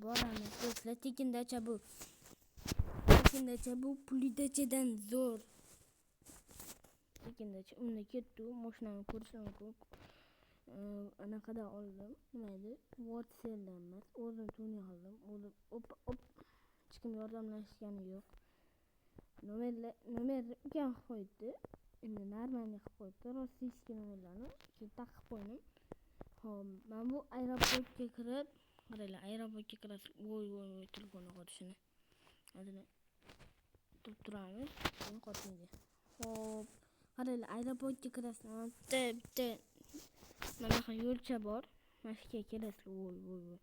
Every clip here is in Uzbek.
Boramiz do'stlar, tekindacha bu pulidachadan zo'r. Tekindacha unda ketdi, mashinani ko'rish mumkin. Anaqada oldim, nima edi? WhatsApp'dan emas, o'zim tuni oldim. O'zim op hech kim yordamlashgani yo'q. Nomer ukam qo'ydi. Endi normalniy qilib qo'ydi. Rossiyskiy nomerlarni taqib qo'ydim. Hop, men bu aeroportga kirib, qaranglar, aeroportga kirib, voy telefonni qotishini. Adini turamiz, qotmaydi. Hop, qaranglar, aeroportga kirasizlar. Bitta mana shu yo'lcha bor. Mana shu yerga kelasizlar.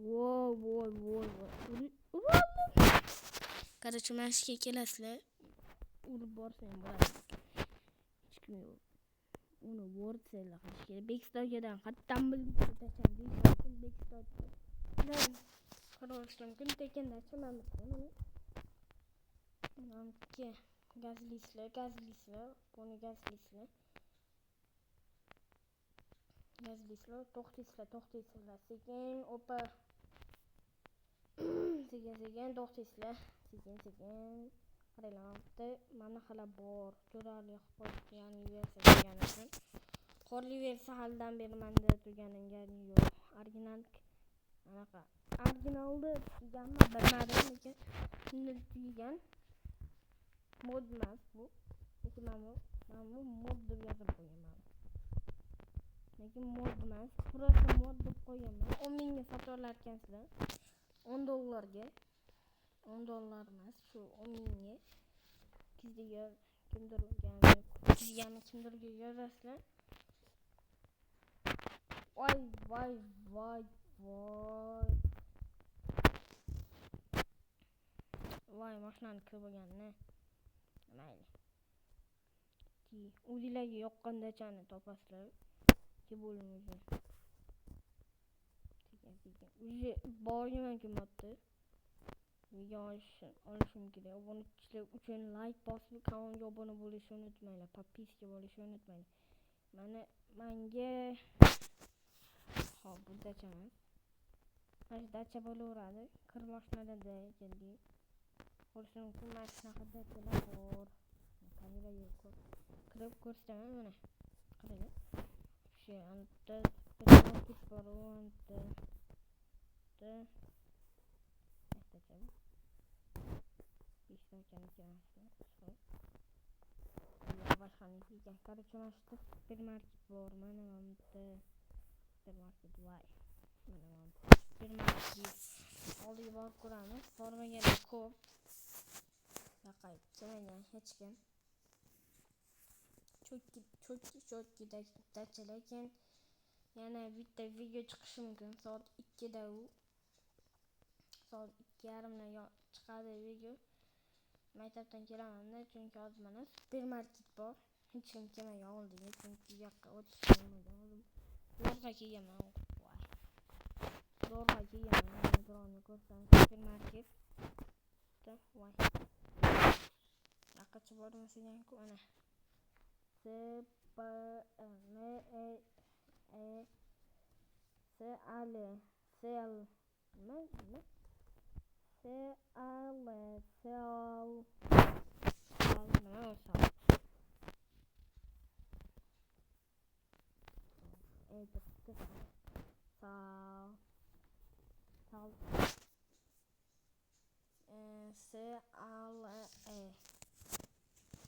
Voy. Qarang, mana shu yerga kelasizlar. Urib borsang bo'ladi. Hech kim yo'q. Uni WhatsApp'ga qilish kerak. Bekstogadan qattan bilib tashlandik. Bekstoga. Qarashim mumkin, tekindacha mana buni. Menga gazlislar, buni gazlislar. To'xtaysizlar, sekin, opa. Sekin, to'xtaysizlar. Sekin. Qaranglar, mana xala bor. To'rali qilib ya'ni versa degan uchun. Qorli versa haldan beri menda turganiga yo'q. Originalda tuganman, bilmadim, lekin shunda tugan. Mod emas bu. Lekin men bu mod deb yozib qo'yaman. Lekin mod emas, просто mod deb qo'yaman. 10 mingga sotib olar ekansizlar. $10 $10 emas, shu 10 mingga. Sizga kimdirga yozasizlar. Voy. Voy, mashinani ko'rganni. Mayli. O'zingizlarga yoqqandachani topasizlar. Ke bo'lmaydi. Уже borman kelmoqda. Video olishim kerak. Obunachilar uchun like bosib, kanalga obuna bo'lishni unutmanglar. Podpiska bo'lishni unutmanglar. Menga hop, bu dacha emas. Mana dacha bo'laveradi. Kir mashinada keldi. Ko'rishim mumkin, mana shunaqa dachalar bor. Kameraga kirib ko'rsataman mana. Qaranglar. Shu anta bitta bor, anta. Короче, mana shu supermarket bor. Mana bitta supermarket voy. Supermarket oldiga borib ko'ramiz. Bormaganlar ko'p. Laqay kelmagan hech kim. Chotki dacha, lekin yana bitta video chiqishi mumkin. Soat 2da u. Soat 2:30da chiqadi video. Maktabdan kelaman-da, chunki hozir mana supermarket bor. Hech kim kelmagan oldiga, chunki bu yoqqa o'tishim bo'lmagan. Zo'rg'a kelganman. Birovni ko'rsam supermarket. Voy. Naqacha bormasin-ku mana.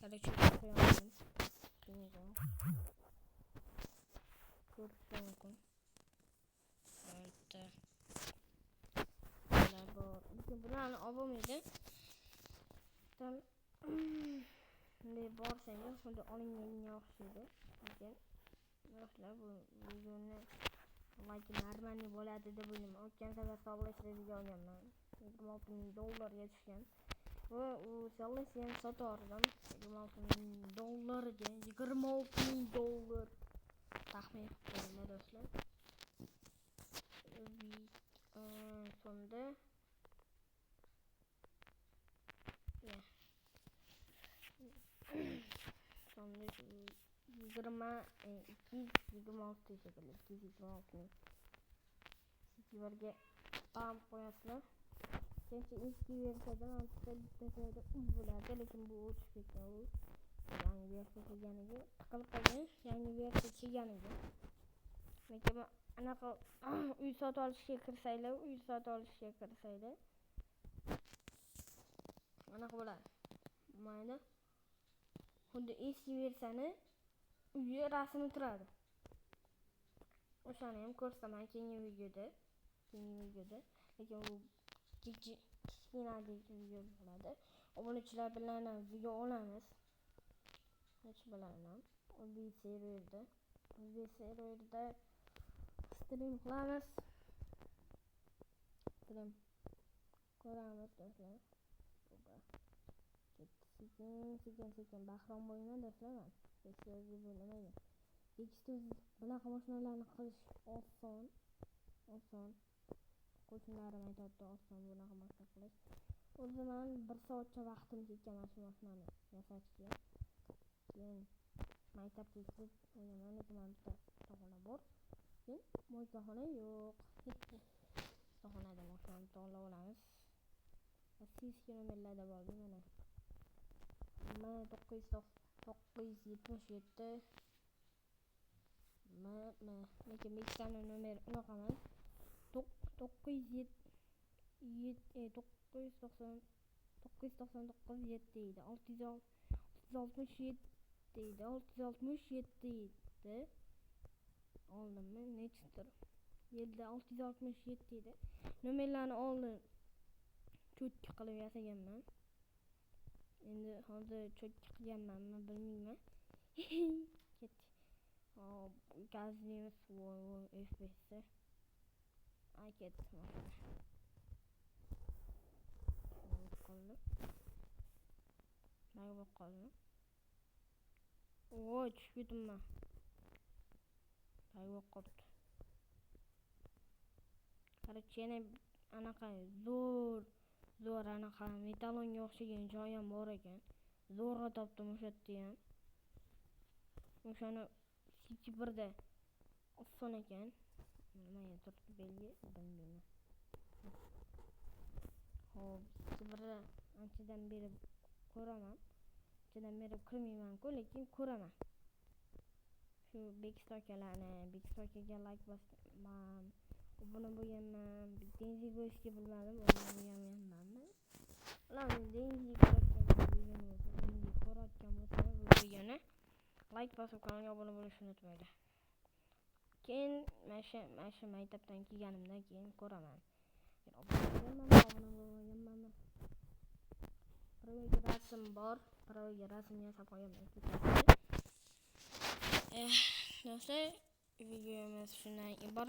Короче, ko'rishim lekin bularni olmaydi. Bunday borsangiz, xuddi olinganga o'xshaydi. Lekin yoshlar bu videoni like normalniy bo'ladi deb o'ylayman. O'tgan safar solishlarga olganman. $26,000 tushgan. Va u solishni ham sotardim. $26,000 $26,000 taxmin qildim do'stlar. Sonda sonda 226 shekilli, 226 Sitivarga qam qo'yasizlar. Keyin eski versiyada mantiqda bitta joyda bo'ladi, lekin bu o'chib ketgan. Yangi versiya kelganiga tiqilib qolgan, yangi versiya kelganiga. Lekin anaqa uy sotib olishga kirsanglar, anaqa bo'ladi. Mayli. Xuddi eski versiyani uyi rasmi turadi. O'shani ham ko'rsataman keyingi videoda. Lekin u kichkina video bo'ladi. Obunachilar bilan video olamiz. Hech bilaman. O'zbek serverda stream qilamiz. Ko'ramiz do'stlar. Sekin bahrom bo'lmayman do'stlar. Sessiyaga bo'lmaydi. Tekstur bunaqa mashinalarni qilish oson. Qo'shnilarim aytadi oson bunaqa mashina qilish. O'zi men 1 soatcha vaqtim ketgan shu mashinani yasashga. Keyin maktabga kirib o'ynaman, lekin bitta xona bor. Keyin mo'yka xona yo'q. Xonada mashinani to'g'rilab olamiz. Siz kilometrlarda bo'ldi mana. 977 lekin Mexikani nomeri unaqa emas. 999 deydi. 667 deydi. 667 deydi. Oldimmi? Nechidir? 667 deydi. Nomerlarni oldin cho'tka qilib yasaganman. Endi hozir cho'tka qilganmanmi bilmayman. Ketdi. Hop, gazimiz voy FPS. Ketdi mashina. Qoldi. Voy, tushib ketibman. Qoldi. Qarchi yana anaqa zo'r anaqa metallonga o'xshagan joyi ham bor ekan. Zo'rg'a topdim o'sha yerda ham. O'shani birda oson ekan. Mana turibdi belgi, bilmayman. Hop, birda anchadan beri ko'raman. Anchadan beri kirmayman-ku, lekin ko'raman. Shu Bekstokalarni, Bekstokaga like bosman. Obuna bo'lganman. Dengiz bo'yishga bilmadim, obuna bo'lganmanmi? Ularni dengiz ko'rayotgan bo'lsa, bu videoni like bosib kanalga obuna bo'lishni unutmanglar. Keyin mana shu maktabdan kelganimdan keyin ko'raman. Obuna bo'lganman. Birovga rasm bor, birovga rasm yasab qo'yaman. Do'stlar, videomiz shundan iborat.